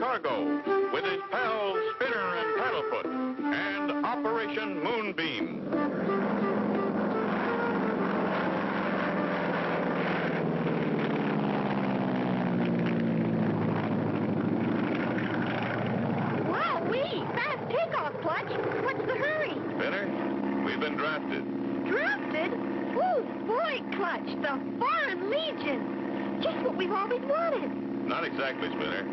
Cargo with his pals Spinner and Paddlefoot and Operation Moonbeam. Wowee! Fast takeoff, Clutch. What's the hurry? Spinner, we've been drafted. Drafted? Oh, boy, Clutch, the Foreign Legion. Just what we've always wanted. Not exactly, Spinner.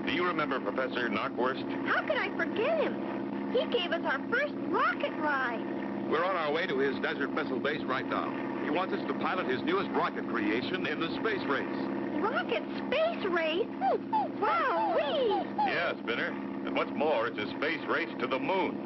Do you remember Professor Knockwurst? How could I forget him? He gave us our first rocket ride. We're on our way to his desert missile base right now. He wants us to pilot his newest rocket creation in the space race. Rocket space race? Wowee! Yeah, Spinner. And what's more, it's a space race to the moon.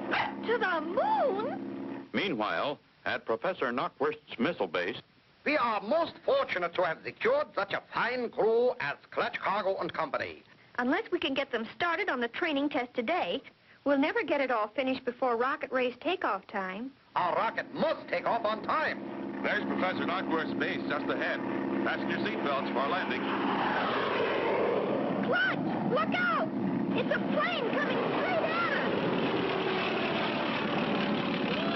To the moon? Meanwhile, at Professor Knockwurst's missile base, We are most fortunate to have secured such a fine crew as Clutch Cargo and Company. Unless we can get them started on the training test today, we'll never get it all finished before rocket race takeoff time. Our rocket must take off on time. There's Professor Knockwurst's base just ahead. Fasten your seatbelts for our landing. Clutch! Look out! It's a plane coming straight at us!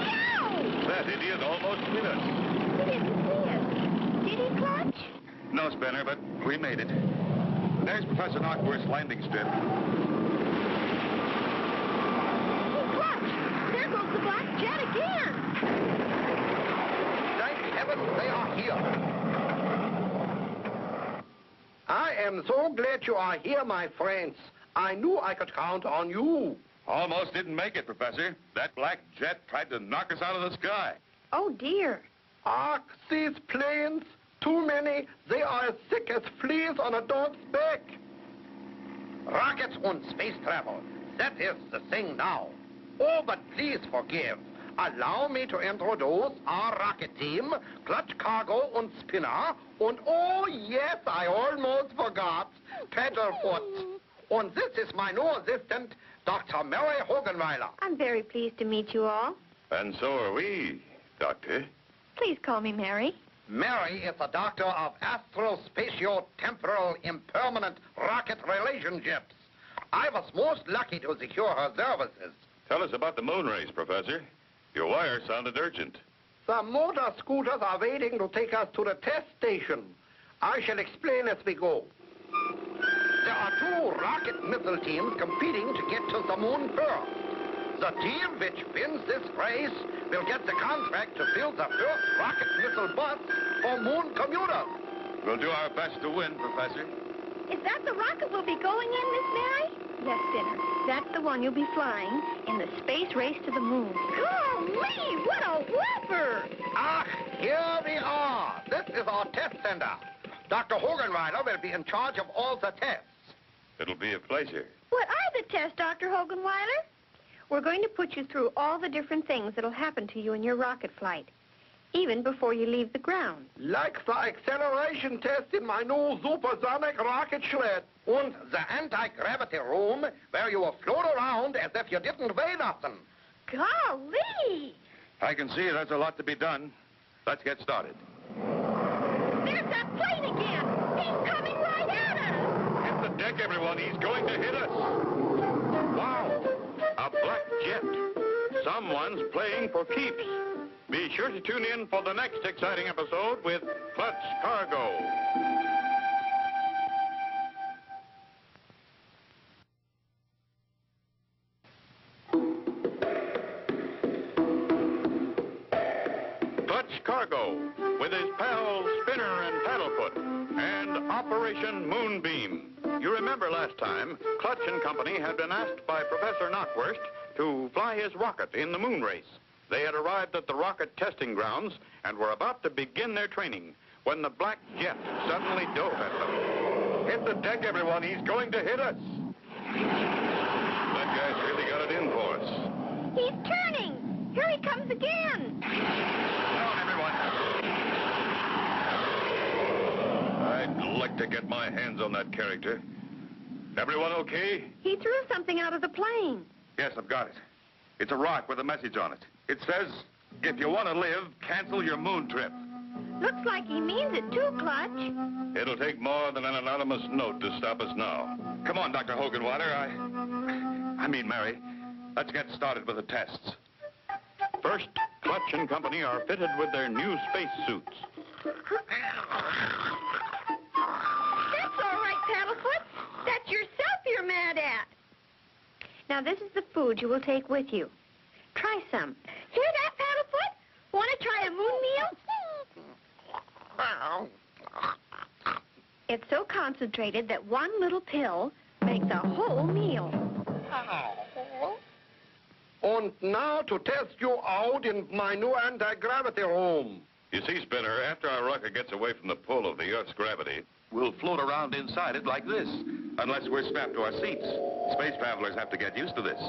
Yow! that idiot almost hit us. He didn't see us. Did he, Clutch? No, Spinner, but we made it. There's Professor Knockwurst's landing strip. Hey, Clutch! There goes the black jet again! Thank heaven they are here. I am so glad you are here, my friends. I knew I could count on you. Almost didn't make it, Professor. That black jet tried to knock us out of the sky. Oh, dear. Ah, these planes, too many. They are as thick as fleas on a dog's back. Rockets and space travel. That is the thing now. Oh, but please forgive. Allow me to introduce our rocket team, Clutch Cargo and Spinner, and oh, yes, I almost forgot, Paddlefoot. And this is my new assistant, Dr. Mary Hogenweiler. I'm very pleased to meet you all. And so are we, Doctor. Please call me Mary. Mary is the doctor of astro-spatio-temporal impermanent rocket relationships. I was most lucky to secure her services. Tell us about the moon race, Professor. Your wire sounded urgent. The motor scooters are waiting to take us to the test station. I shall explain as we go. There are two rocket missile teams competing to get to the moon first. The team which wins this race will get the contract to build the first rocket missile bus for moon commuters. We'll do our best to win, Professor. Is that the rocket we'll be going in, Miss Mary? Yes, Spinner. That's the one you'll be flying in the space race to the moon. Golly, what a whopper! Ah, here we are. This is our test center. Dr. Hogenweiler will be in charge of all the tests. It'll be a pleasure. What are the tests, Dr. Hogenweiler? We're going to put you through all the different things that'll happen to you in your rocket flight, even before you leave the ground. Like the acceleration test in my new supersonic rocket sled. And the anti-gravity room where you will float around as if you didn't weigh nothing. Golly! I can see that's a lot to be done. Let's get started. There's that plane again! He's coming right at us! Hit the deck, everyone. He's going to hit us. Wow! A black jet. Someone's playing for keeps. Be sure to tune in for the next exciting episode with Clutch Cargo. Clutch Cargo with his pals Spinner and Paddlefoot and Operation Moonbeam. You remember last time, Clutch and Company had been asked by Professor Knockwurst to fly his rocket in the moon race. They had arrived at the rocket testing grounds and were about to begin their training when the black jet suddenly dove at them. Hit the deck, everyone. He's going to hit us. That guy's really got it in for us. He's turning! Here he comes again! Down, everyone. I'd like to get my hands on that character. Everyone okay? He threw something out of the plane. Yes, I've got it. It's a rock with a message on it. It says, if you want to live, cancel your moon trip. Looks like he means it too, Clutch. It'll take more than an anonymous note to stop us now. Come on, Dr. Hoganwater. I mean, Mary, let's get started with the tests. First, Clutch and Company are fitted with their new space suits. That's all right, Paddlefoot. That's yourself you're mad at. Now, this is the food you will take with you. Try some. Hear that, Paddlefoot? Want to try a moon meal? It's so concentrated that one little pill makes a whole meal. And now to test you out in my new anti-gravity room. You see, Spinner, after our rocket gets away from the pull of the Earth's gravity, we'll float around inside it like this, unless we're strapped to our seats. Space travelers have to get used to this.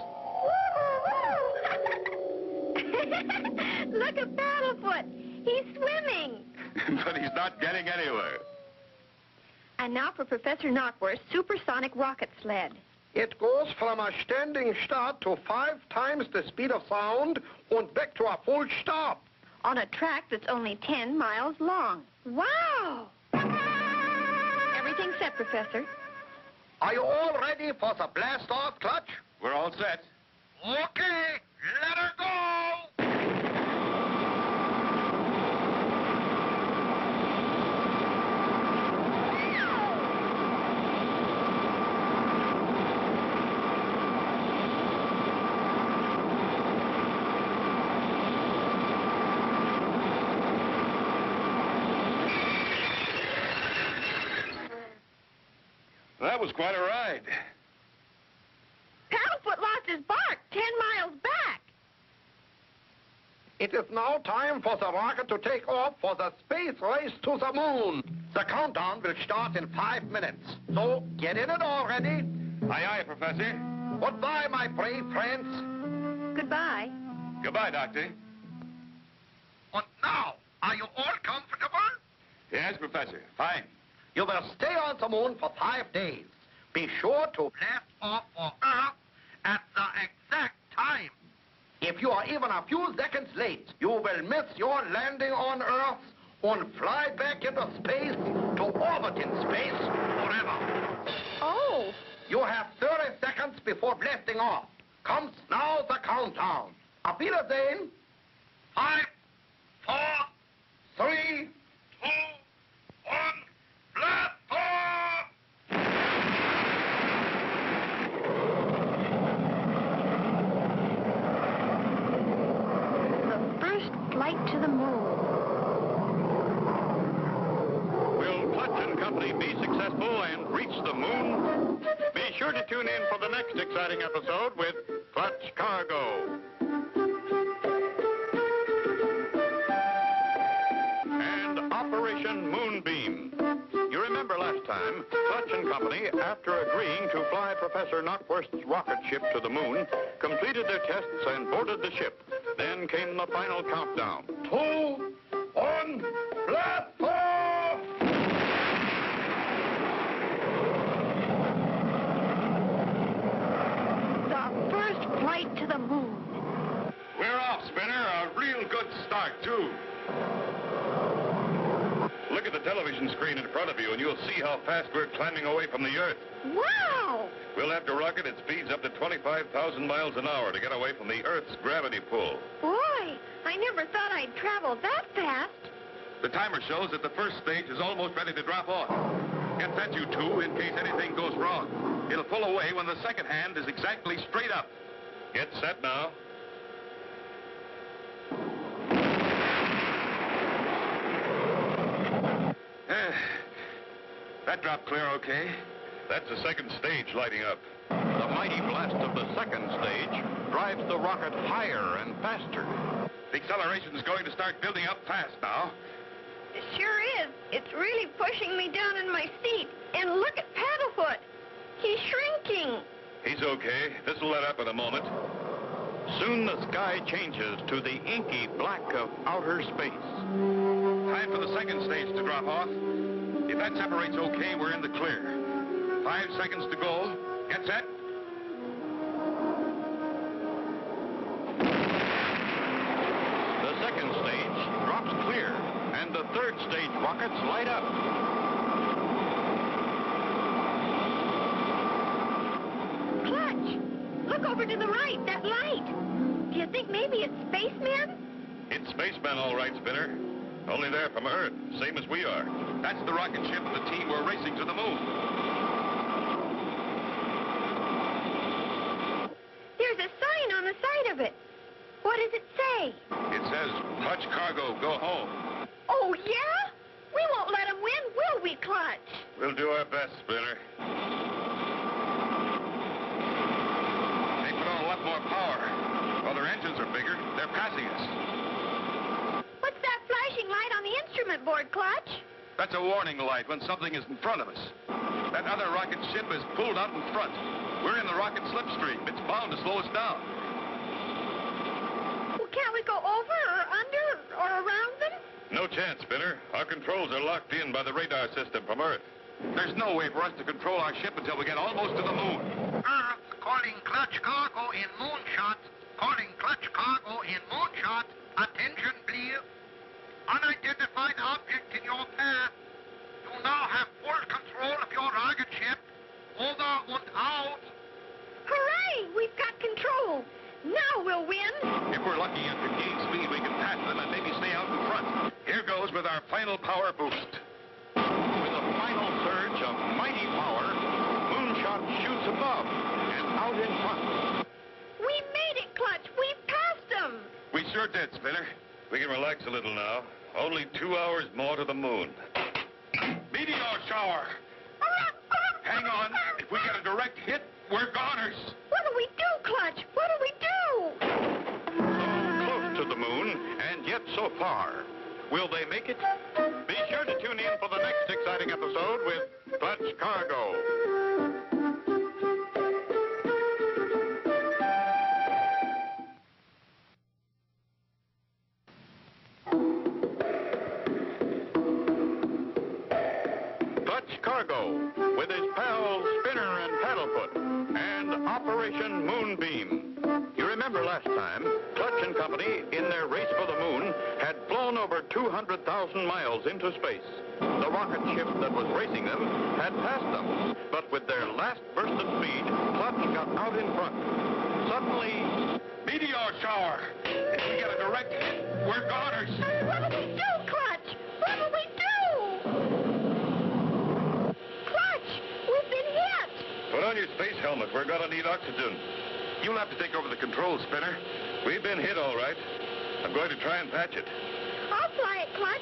Look at Paddlefoot. He's swimming. But he's not getting anywhere. And now for Professor Knockworth's supersonic rocket sled. It goes from a standing start to 5 times the speed of sound and back to a full stop. On a track that's only 10 miles long. Wow! Everything set, Professor. Are you all ready for the blast-off, Clutch? We're all set. Okay, let her go! That was quite a ride. Paddlefoot lost his bark 10 miles back. It is now time for the rocket to take off for the space race to the moon. The countdown will start in 5 minutes. So get in it already. Aye, aye, Professor. Goodbye, my brave friends. Goodbye. Goodbye, Doctor. And now, are you all comfortable? Yes, Professor. Fine. You will stay on the moon for 5 days. Be sure to blast off for Earth at the exact time. If you are even a few seconds late, you will miss your landing on Earth and fly back into space to orbit in space forever. Oh. You have 30 seconds before blasting off. Comes now the countdown. Auf Wiedersehen. 5, 4, 3, 2, 1. Blast off! The first flight to the moon. Will Clutch and Company be successful and reach the moon? Be sure to tune in for the next exciting episode with Clutch Cargo. And Operation Moonbeam. You remember last time, Clutch and Company, after agreeing to fly Professor Knockworth's rocket ship to the moon, completed their tests and boarded the ship. Then came the final countdown. 2, 1, blast off! The first flight to the moon. We're off, Spinner. A real good start, too. Look at the television screen in front of you, and you'll see how fast we're climbing away from the Earth. Wow! We'll have to rocket at speeds up to 25,000 miles an hour to get away from the Earth's gravity pull. Boy, I never thought I'd travel that fast. The timer shows that the first stage is almost ready to drop off. Get set, you two, in case anything goes wrong. It'll pull away when the second hand is exactly straight up. Get set now. That dropped clear okay. That's the second stage lighting up. The mighty blast of the second stage drives the rocket higher and faster. The acceleration is going to start building up fast now. It sure is. It's really pushing me down in my seat. And look at Paddlefoot. He's shrinking. He's okay. This will let up in a moment. Soon the sky changes to the inky black of outer space. Time for the second stage to drop off. If that separates okay, we're in the clear. 5 seconds to go. Get set. The second stage drops clear, and the third stage rockets light up. over to the right, that light. Do you think maybe it's spacemen? It's spacemen, all right, Spinner. Only they're from Earth, same as we are. That's the rocket ship and the team we're racing to the moon. There's a sign on the side of it. What does it say? It says, Clutch Cargo, go home. Oh, yeah? We won't let them win, will we, Clutch? We'll do our best, Spinner. They put on a lot more power. While their engines are bigger, they're passing us. What's that flashing light on the instrument board, Clutch? That's a warning light when something is in front of us. That other rocket ship is pulled out in front. We're in the rocket slipstream. It's bound to slow us down. Well, can't we go over or under or around them? No chance, Spinner. Our controls are locked in by the radar system from Earth. There's no way for us to control our ship until we get almost to the moon. Earth calling Clutch Cargo in moonshot. Calling Clutch Cargo in moonshot. Attention, please. Unidentified object in your path. You now have full control of your rocket ship. Over and out. Hooray! We've got control. Now we'll win. If we're lucky and can gain speed, we can pass them and maybe stay out in front. Here goes with our final power boost. With a final surge of mighty power, Moonshot shoots above and out in front. We made it, Clutch. We passed them. We sure did, Spinner. We can relax a little now. Only 2 hours more to the moon. Meteor shower! Hang on. If we get a direct hit, we're goners. What do we do, Clutch? What do we do? Close to the moon, and yet so far. Will they make it? Be sure to tune in for the next exciting episode with Clutch Cargo. Clutch Cargo, with his pals Spinner and Paddlefoot, and Operation Moonbeam. You remember last time, Clutch and Company, in their race for the moon, had flown over 200,000 miles into space. The rocket ship that was racing them had passed them, but with their last burst of speed, Clutch got out in front. Suddenly, Meteor shower! If we get a direct hit, we're goners. What do we do, Clutch? What do we do? Clutch, we've been hit. Put on your space helmet. We're gonna need oxygen. You'll have to take over the controls, Spinner. We've been hit, all right. I'm going to try and patch it. I'll fly it, Clutch.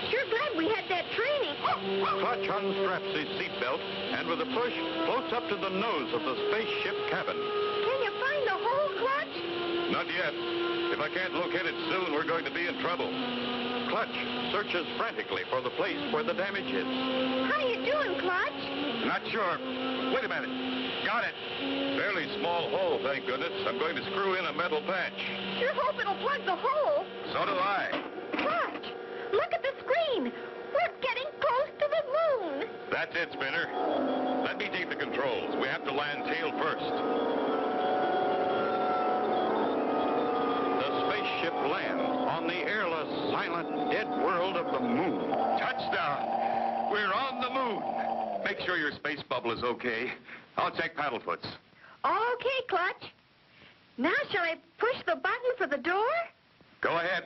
Sure glad we had that training. Clutch unstraps his seatbelt and with a push floats up to the nose of the spaceship cabin. Can you find the hole, Clutch? Not yet. If I can't locate it soon, we're going to be in trouble. Clutch searches frantically for the place where the damage is. How you doing, Clutch? Not sure. Wait a minute. Got it. Fairly small hole, thank goodness. I'm going to screw in a metal patch. Sure hope it'll plug the hole. So do I. Clutch, look at the screen. We're getting close to the moon. That's it, Spinner. Let me take the controls. We have to land tail first. The spaceship lands on the airless, silent, dead world of the moon. Touchdown. We're on the moon. Make sure your space bubble is okay. I'll check Paddlefoot's. Okay, Clutch. Now shall I push the button for the door? Go ahead.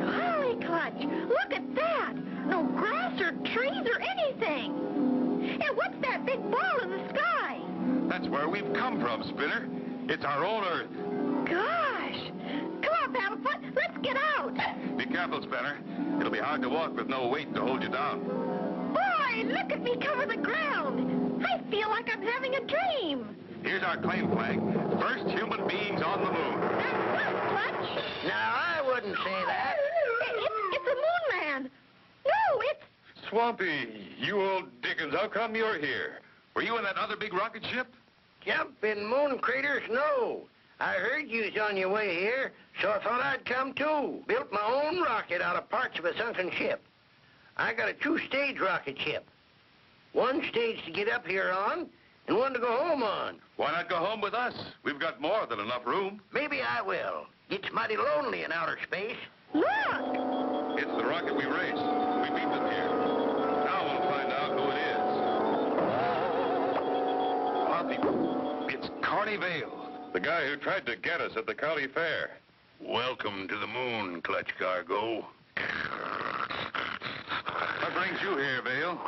Golly, Clutch, look at that. No grass or trees or anything. And what's that big ball in the sky? That's where we've come from, Spinner. It's our own Earth. Gosh. Come on, Paddlefoot, let's get out. Be careful, Spinner. It'll be hard to walk with no weight to hold you down. Boy, look at me cover the ground. I feel like I'm having a dream. Here's our claim flag. First human beings on the moon. That's right, Clutch. Now, I wouldn't say that. It's a moon man. No, it's... Swampy, you old Dickens, how come you're here? Were you in that other big rocket ship? Jumping moon craters? No. I heard you was on your way here, so I thought I'd come too. Built my own rocket out of parts of a sunken ship. I got a 2-stage rocket ship. 1 stage to get up here on, and 1 to go home on. Why not go home with us? We've got more than enough room. Maybe I will. It's mighty lonely in outer space. Look! It's the rocket we raced. We beat them here. Now we'll find out who it is. Carney Vale, the guy who tried to get us at the county fair. Welcome to the moon, Clutch Cargo. What brings you here, Vale?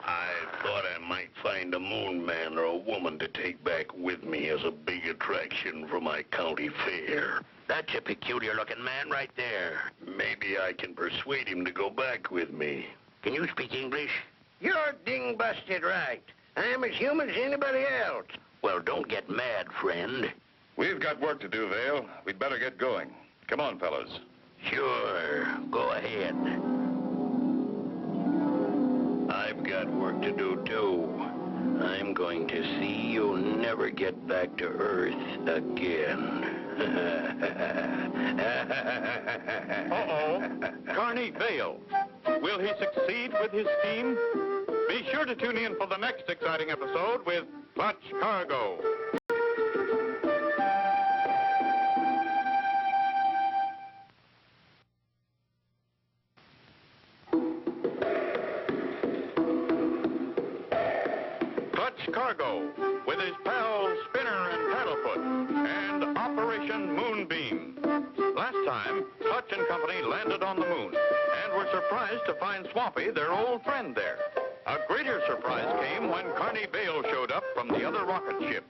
I thought I might find a moon man or a woman to take back with me as a big attraction for my county fair. That's a peculiar-looking man right there. Maybe I can persuade him to go back with me. Can you speak English? You're ding-busted right. I'm as human as anybody else. Well, don't get mad, friend. We've got work to do, Vale. We'd better get going. Come on, fellas. Sure, go ahead. I've got work to do, too. I'm going to see you never get back to Earth again. Uh-oh. Carney Vale. Will he succeed with his scheme? Be sure to tune in for the next exciting episode with Clutch Cargo. Clutch Cargo, with his pals Spinner and Paddlefoot, and Operation Moonbeam. Last time, Clutch and company landed on the moon and were surprised to find Swampy, their old friend, there. A greater surprise came when Carney Vale showed up from the other rocket ship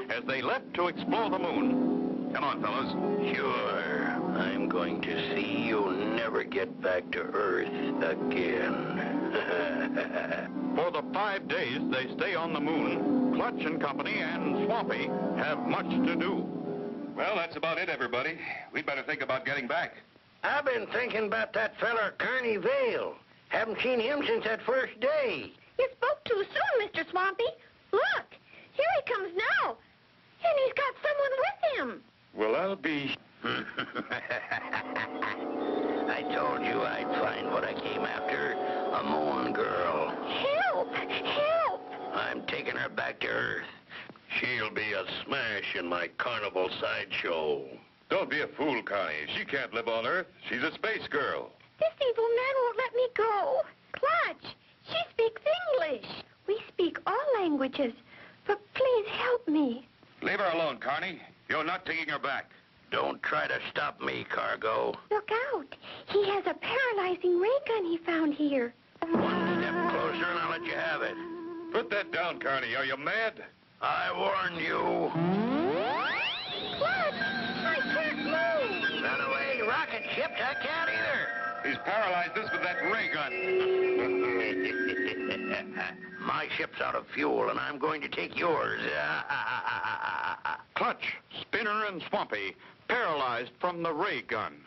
as they left to explore the moon. Come on, fellas. Sure, I'm going to see you never get back to Earth again. For the 5 days they stay on the moon, Clutch and company and Swampy have much to do. Well, that's about it, everybody. We'd better think about getting back. I've been thinking about that feller, Carney Vale. Haven't seen him since that first day. You spoke too soon, Mr. Swampy. Look, here he comes now. And he's got someone with him. Well, I'll be... I told you I'd find what I came after, a moon girl. Help! Help! I'm taking her back to Earth. She'll be a smash in my carnival sideshow. Don't be a fool, Connie. She can't live on Earth. She's a space girl. This evil man won't let me go. Clutch, she speaks English. We speak all languages. But please help me. Leave her alone, Carney. You're not taking her back. Don't try to stop me, Cargo. Look out. He has a paralyzing ray gun he found here. One step closer and I'll let you have it. Put that down, Carney. Are you mad? I warned you. Clutch, I can't move. Run away, rocket ships. I can't either. He's paralyzed us with that ray gun. My ship's out of fuel, and I'm going to take yours. Clutch, Spinner, and Swampy paralyzed from the ray gun.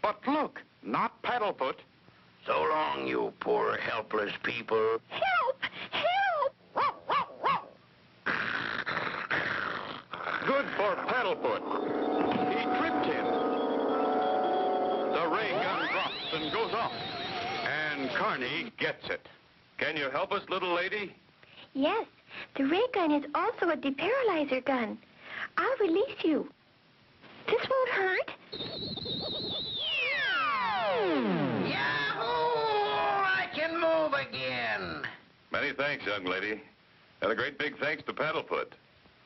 But look, not Paddlefoot. So long, you poor, helpless people. Help! Help! Good for Paddlefoot. He tripped him. The ray gun drops and goes off. And Carney gets it. Can you help us, little lady? Yes, the ray gun is also a deparalyzer gun. I'll release you. This won't hurt. Yahoo! I can move again. Many thanks, young lady. And a great big thanks to Paddlefoot.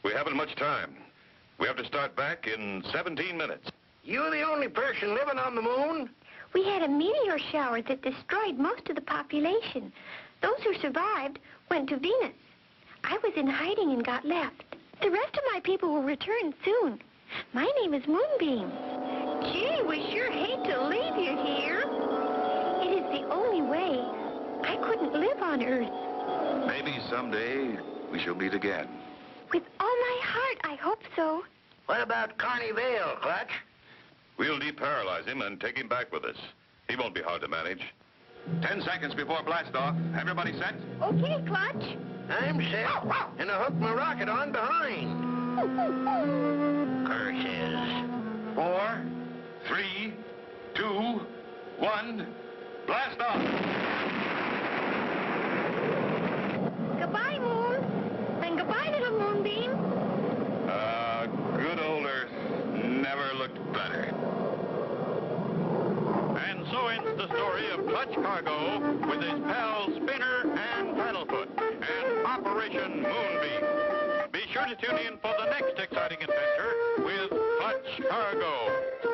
We haven't much time. We have to start back in 17 minutes. You the only person living on the moon? We had a meteor shower that destroyed most of the population. Those who survived went to Venus. I was in hiding and got left. The rest of my people will return soon. My name is Moonbeam. Gee, we sure hate to leave you here. It is the only way. I couldn't live on Earth. Maybe someday we shall meet again. With all my heart, I hope so. What about Carney Vale, Clutch? We'll deparalyze him and take him back with us. He won't be hard to manage. 10 seconds before blast-off. Everybody set? Okay, Clutch. I'm set. And I hooked my rocket on behind. Curses. 4, 3, 2, 1, blast off! Goodbye, Moon. And goodbye, little Moonbeam. Good old Earth never looked better. And so ends the story of Clutch Cargo with his pals Spinner and Paddlefoot and Operation Moonbeam. Be sure sure to tune in for the next exciting adventure with Clutch Cargo.